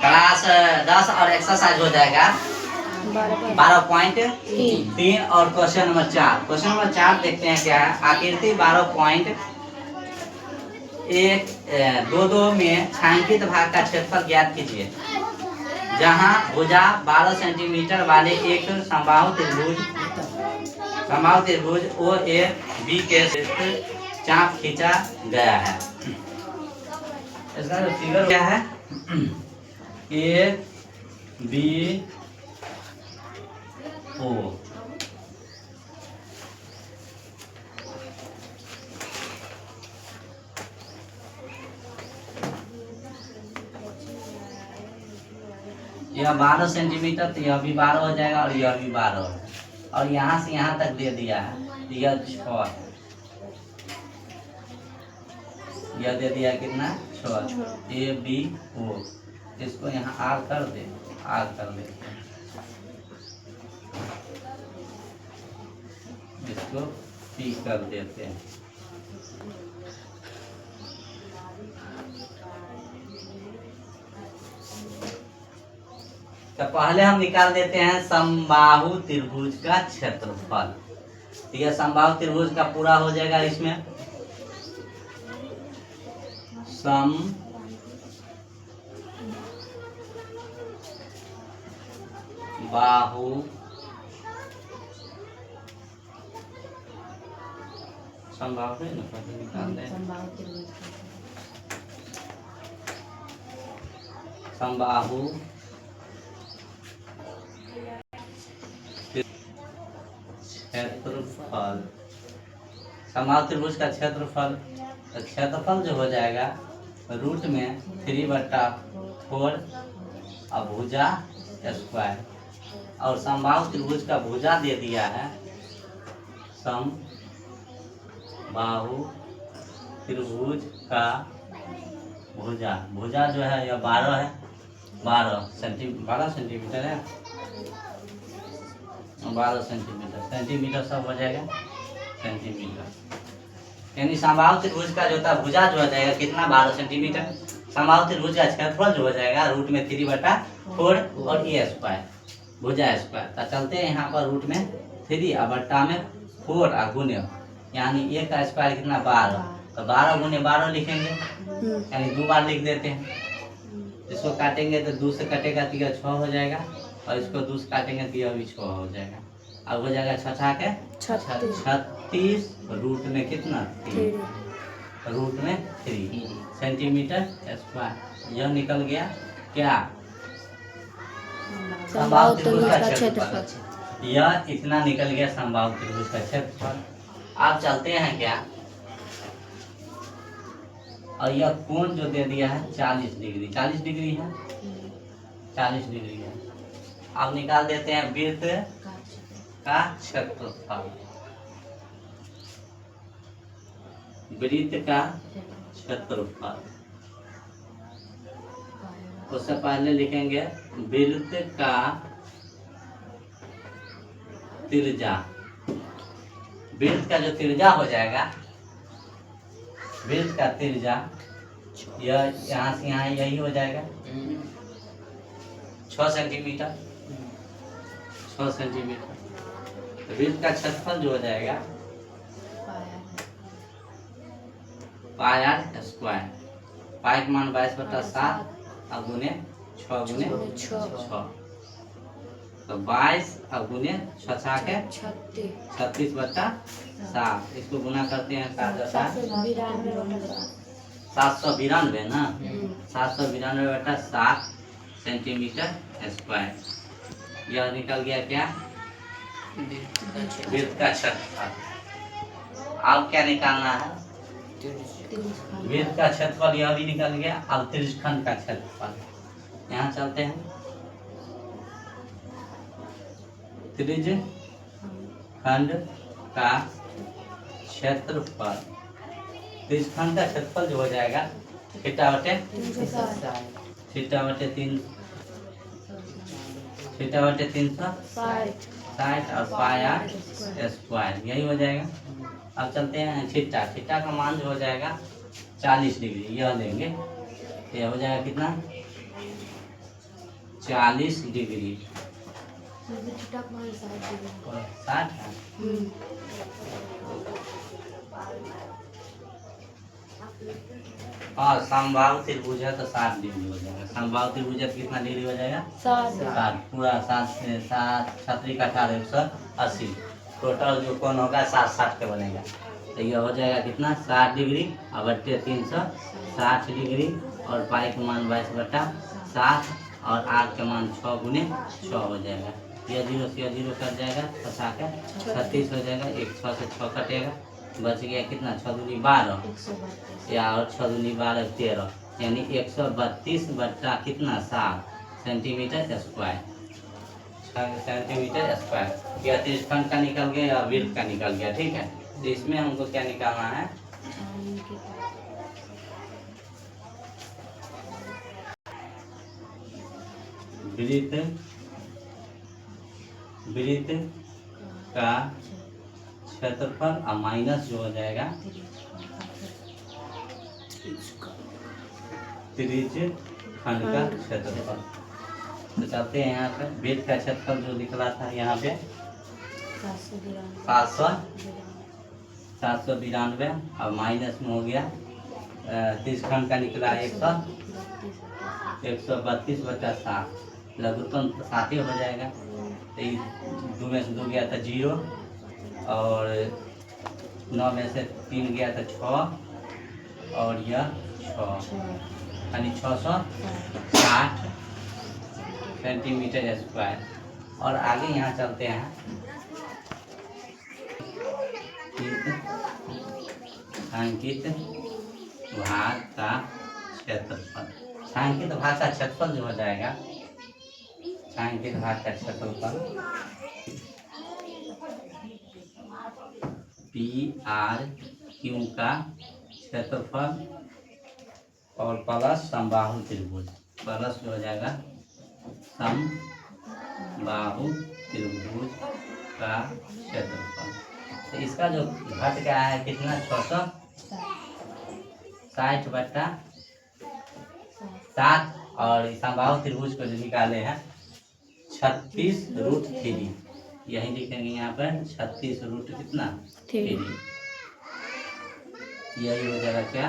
Class 10 और exercise हो जाएगा 12.3 और क्वेश्चन नंबर 4। क्वेश्चन नंबर 4 देखते हैं क्या है। आकृति 12.122 में छायांकित भाग का क्षेत्रफल ज्ञात कीजिए। जहां भुजा 12 सेंटीमीटर वाले एक समबाहु त्रिभुज ओ ए बी के चाप खींचा गया है। इसका जो फिगर क्या है, ए बी ओ। यह 12 सेंटीमीटर, तो यह भी 12 हो जाएगा और यह भी 12 है। और यहाँ से यहाँ तक दे दिया है, यह 6 है। यह दे दिया कितना, 6। ए बी ओ, इसको यहाँ आर कर दे, आर कर देते हैं, इसको पी कर देते हैं। तो पहले हम निकाल देते हैं समबाहु त्रिभुज का क्षेत्रफल। तो यह समबाहु त्रिभुज का पूरा हो जाएगा। इसमें समबाहु समबाहु निकाल दें, समबाहु क्षेत्रफल, समबाहु त्रिभुज का क्षेत्रफल। क्षेत्रफल जो हो जाएगा रूट में 3/4 और भुजा स्क्वायर। और समबाहु त्रिभुज का भुजा दे दिया है, समबाहु त्रिभुज का भुजा, भुजा जो है यह 12 है, 12 सेंटीमीटर है, 12 सेंटीमीटर, सेंटीमीटर सब हो जाएगा सेंटीमीटर। यानी समबाहु त्रिभुज का जो था भुजा जो हो जाएगा कितना, 12 सेंटीमीटर। समबाहु त्रिभुज का क्षेत्रफल जो हो जाएगा रूट में 3/4 और ए स्क्वायर, भुजा स्क्वायर। तो चलते हैं यहाँ पर रूट में 3 और बट्टा में 4 और गुने, यानी ए का स्क्वायर कितना, 12। तो 12 गुने 12 लिखेंगे, यानी 2 बार लिख देते हैं। इसको काटेंगे तो 2 से कटेगा तो यह 6 हो जाएगा, और इसको 2 से काटेंगे तो यह भी 6 हो जाएगा। अब हो जाएगा 6 के 36, रूट में कितना, 3, रूट में 3 सेंटीमीटर स्क्वायर। यह निकल गया क्या, समबाहु त्रिभुज का क्षेत्रफल। यह इतना निकल गया समबाहु त्रिभुज का क्षेत्रफल। आप चलते हैं क्या, और यह कोण जो दे दिया है 40 डिग्री, 40 डिग्री है, 40 डिग्री है। अब निकाल देते हैं वृत्त का क्षेत्रफल। वृत्त का क्षेत्रफल, उससे पहले लिखेंगे वृत्त का त्रिज्या। वृत्त का जो त्रिज्या हो जाएगा, वृत्त का त्रिज्या यह यहाँ से यहाँ यही हो जाएगा 6 सेंटीमीटर, 6 सेंटीमीटर। वृत्त का क्षेत्रफल जो हो जाएगा पाई आर स्क्वायर, पाई का मान 22/7 और गुने 6 गुने 6, तो 22 और गुने 6 के 36/7। इसको गुना करते हैं 792 ना, 792/7 सेंटीमीटर स्क्वायर। यह निकल गया क्या, वृत्त का क्षेत्रफल। अब क्या निकालना है, वृत्त का क्षेत्रफल यह भी निकल गया। अब त्रिज्यखंड का क्षेत्रफल, यहाँ चलते हैं, त्रिज्यखंड का क्षेत्रफल। त्रिज्यखंड का क्षेत्रफल जो हो जाएगा थीटा बटे 360 और पाई आर स्क्वायर, यही हो जाएगा। अब चलते हैं थीटा, थीटा का मान जो हो जाएगा 40 डिग्री, यह लेंगे, यह हो जाएगा कितना 40 डिग्री। 60 है। हाँ, समबाहु त्रिभुज है तो 60 डिग्री हो जाएगा। समबाहु त्रिभुज है तो कितना डिग्री हो जाएगा? 60। पूरा 7 से 7 छत्री का 18 180। टोटल जो कोण होगा 60 का बनेगा। तो ये हो जाएगा कितना? 60 डिग्री और बट्टे 360 डिग्री और पाई का मान 22/7 और आर का मान 6 गुने 6 हो जाएगा। यह 0 से 0 कट जाएगा, फंसा कर 36 हो जाएगा। 1 6 से 6 कटेगा, बच गया कितना? 6 दूनी 12 या और 6 दूनी 12 13, यानी 132 बट्टा कितना? 7 सेंटीमीटर स्क्वायर। 6 centimetre square. यह त्रिज्यखंड का निकल गया या वृत्त का निकल गया। ठीक है, तो इसमें हमको क्या निकालना है? वृत्त का क्षेत्रफल और माइनस जो हो जाएगा त्रिज्यखंड का क्षेत्रफल। तो चलते हैं यहाँ पे। वृत्त का क्षेत्रफल जो निकला था यहाँ पे 792 और माइनस में हो गया त्रिज्यखंड का निकला 132/7। लघुत्तम 7 हो जाएगा। तो 2 में से 2 गया था 0 और 9 में से 3 गया था 6 और यह 6, यानी 660 सेंटीमीटर स्क्वायर। और आगे यहाँ चलते हैं। छायांकित भाग का क्षेत्रफल। छायांकित भाग का क्षेत्रफल जो हो जाएगा, छायांकित भाग का क्षेत्रफल PRQ का क्षेत्रफल और प्लस समबाहु त्रिभुज, प्लस जो हो जाएगा समबाहु त्रिभुज का क्षेत्रफल। तो इसका जो घट गया है कितना? 660/7 और समबाहु त्रिभुज को जो निकाले हैं 36√3। यही लिखेंगे यहाँ पर 36 कितना? 3। यही हो जाएगा क्या?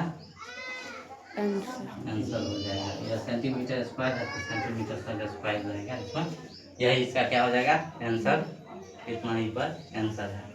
आंसर हो जाएगा। यह सेंटीमीटर स्क्वायर है तो सेंटीमीटर स्क्वायर रहेगा इसमें। यही इसका क्या हो जाएगा? आंसर। इतना ही पर आंसर है।